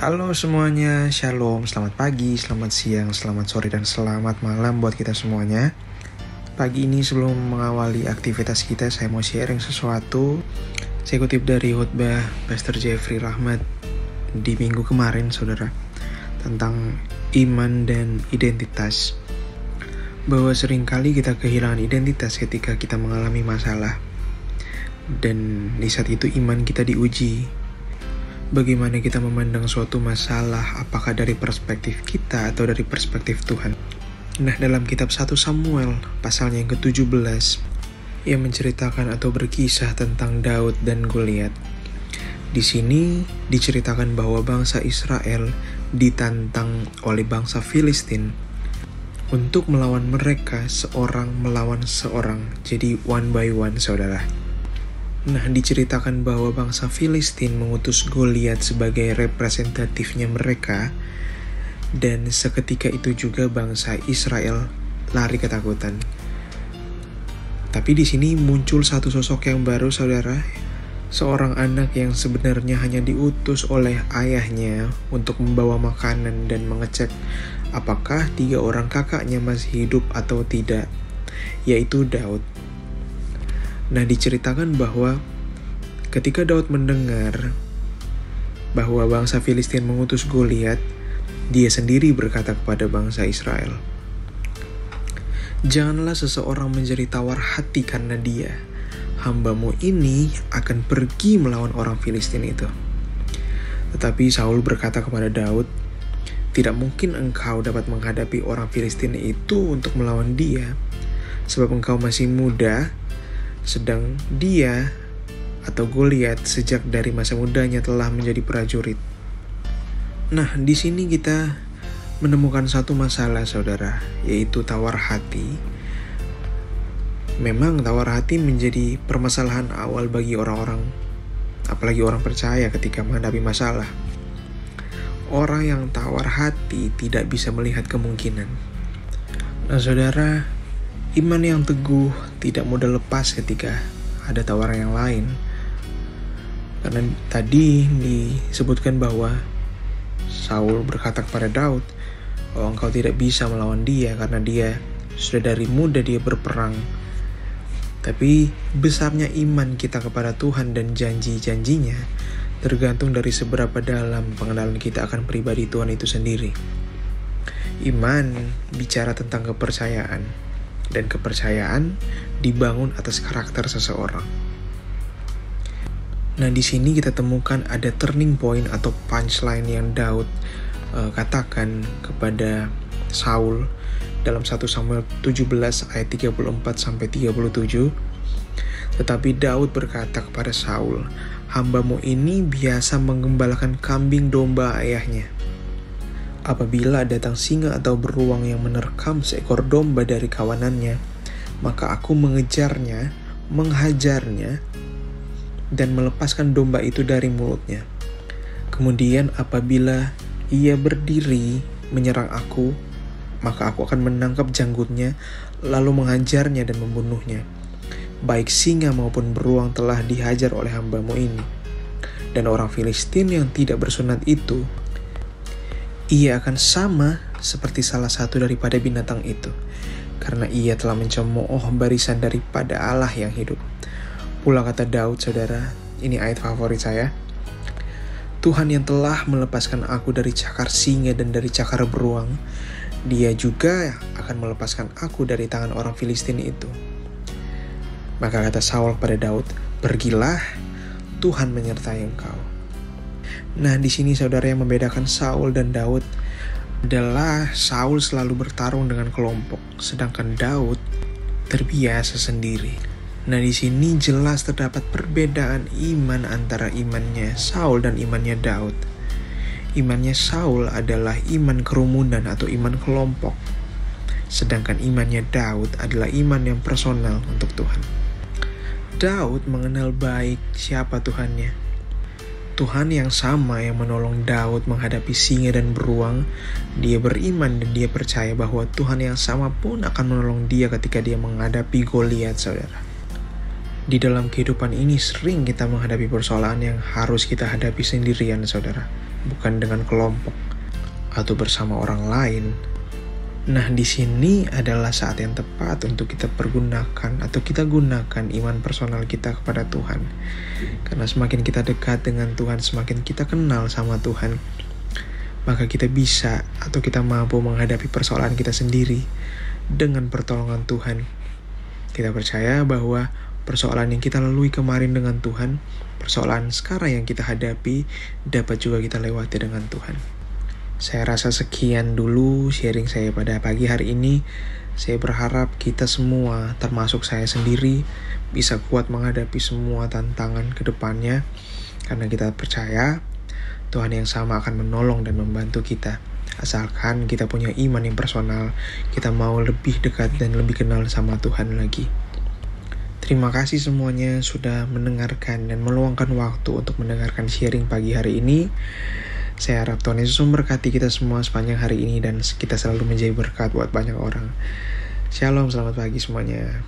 Halo semuanya, shalom, selamat pagi, selamat siang, selamat sore, dan selamat malam buat kita semuanya. Pagi ini sebelum mengawali aktivitas kita, saya mau sharing sesuatu. Saya kutip dari khotbah Pastor Jeffrey Rahmat di minggu kemarin, saudara, tentang iman dan identitas. Bahwa seringkali kita kehilangan identitas ketika kita mengalami masalah. Dan di saat itu iman kita diuji. Bagaimana kita memandang suatu masalah, apakah dari perspektif kita atau dari perspektif Tuhan. Nah, dalam kitab 1 Samuel, pasalnya yang ke-17, yang menceritakan atau berkisah tentang Daud dan Goliat. Di sini diceritakan bahwa bangsa Israel ditantang oleh bangsa Filistin untuk melawan mereka seorang melawan seorang. Jadi one by one, saudara. Nah, diceritakan bahwa bangsa Filistin mengutus Goliat sebagai representatifnya mereka, dan seketika itu juga bangsa Israel lari ketakutan. Tapi di sini muncul satu sosok yang baru, saudara, seorang anak yang sebenarnya hanya diutus oleh ayahnya untuk membawa makanan dan mengecek apakah 3 orang kakaknya masih hidup atau tidak, yaitu Daud. Nah, diceritakan bahwa ketika Daud mendengar bahwa bangsa Filistin mengutus Goliat, dia sendiri berkata kepada bangsa Israel, "Janganlah seseorang menjadi tawar hati karena dia. Hambamu ini akan pergi melawan orang Filistin itu." Tetapi Saul berkata kepada Daud, "Tidak mungkin engkau dapat menghadapi orang Filistin itu untuk melawan dia, sebab engkau masih muda, sedang dia atau Goliat sejak dari masa mudanya telah menjadi prajurit." Nah, di sini kita menemukan satu masalah, saudara, yaitu tawar hati. Memang tawar hati menjadi permasalahan awal bagi orang-orang, apalagi orang percaya ketika menghadapi masalah. Orang yang tawar hati tidak bisa melihat kemungkinan. Nah, saudara, iman yang teguh tidak mudah lepas ketika ada tawaran yang lain. Karena tadi disebutkan bahwa Saul berkata kepada Daud, "Oh, engkau tidak bisa melawan dia karena dia sudah dari muda dia berperang." Tapi besarnya iman kita kepada Tuhan dan janji-janjinya tergantung dari seberapa dalam pengenalan kita akan pribadi Tuhan itu sendiri. Iman bicara tentang kepercayaan, dan kepercayaan dibangun atas karakter seseorang. Nah, di sini kita temukan ada turning point atau punchline yang Daud katakan kepada Saul dalam 1 Samuel 17 ayat 34-37. Tetapi Daud berkata kepada Saul, "Hambamu ini biasa menggembalakan kambing domba ayahnya. Apabila datang singa atau beruang yang menerkam seekor domba dari kawanannya, maka aku mengejarnya, menghajarnya, dan melepaskan domba itu dari mulutnya. Kemudian apabila ia berdiri menyerang aku, maka aku akan menangkap janggutnya, lalu menghajarnya dan membunuhnya. Baik singa maupun beruang telah dihajar oleh hambamu ini. Dan orang Filistin yang tidak bersunat itu, ia akan sama seperti salah satu daripada binatang itu, karena ia telah mencemooh barisan daripada Allah yang hidup." Pula kata Daud, saudara, ini ayat favorit saya, "Tuhan yang telah melepaskan aku dari cakar singa dan dari cakar beruang, dia juga akan melepaskan aku dari tangan orang Filistin itu." Maka kata Saul kepada Daud, "Pergilah, Tuhan menyertai engkau." Nah, di sini saudara yang membedakan Saul dan Daud adalah Saul selalu bertarung dengan kelompok, sedangkan Daud terbiasa sendiri. Nah, di sini jelas terdapat perbedaan iman antara imannya Saul dan imannya Daud. Imannya Saul adalah iman kerumunan atau iman kelompok, sedangkan imannya Daud adalah iman yang personal untuk Tuhan. Daud mengenal baik siapa Tuhannya. Tuhan yang sama yang menolong Daud menghadapi singa dan beruang, dia beriman dan dia percaya bahwa Tuhan yang sama pun akan menolong dia ketika dia menghadapi Goliat, saudara. Di dalam kehidupan ini sering kita menghadapi persoalan yang harus kita hadapi sendirian, saudara, bukan dengan kelompok atau bersama orang lain. Nah, di sini adalah saat yang tepat untuk kita pergunakan atau kita gunakan iman personal kita kepada Tuhan. Karena semakin kita dekat dengan Tuhan, semakin kita kenal sama Tuhan, maka kita bisa atau kita mampu menghadapi persoalan kita sendiri dengan pertolongan Tuhan. Kita percaya bahwa persoalan yang kita lalui kemarin dengan Tuhan, persoalan sekarang yang kita hadapi, dapat juga kita lewati dengan Tuhan. Saya rasa sekian dulu sharing saya pada pagi hari ini. Saya berharap kita semua, termasuk saya sendiri, bisa kuat menghadapi semua tantangan ke depannya. Karena kita percaya Tuhan yang sama akan menolong dan membantu kita. Asalkan kita punya iman yang personal, kita mau lebih dekat dan lebih kenal sama Tuhan lagi. Terima kasih semuanya sudah mendengarkan dan meluangkan waktu untuk mendengarkan sharing pagi hari ini. Saya harap Tuhan Yesus memberkati kita semua sepanjang hari ini dan kita selalu menjadi berkat buat banyak orang. Shalom, selamat pagi semuanya.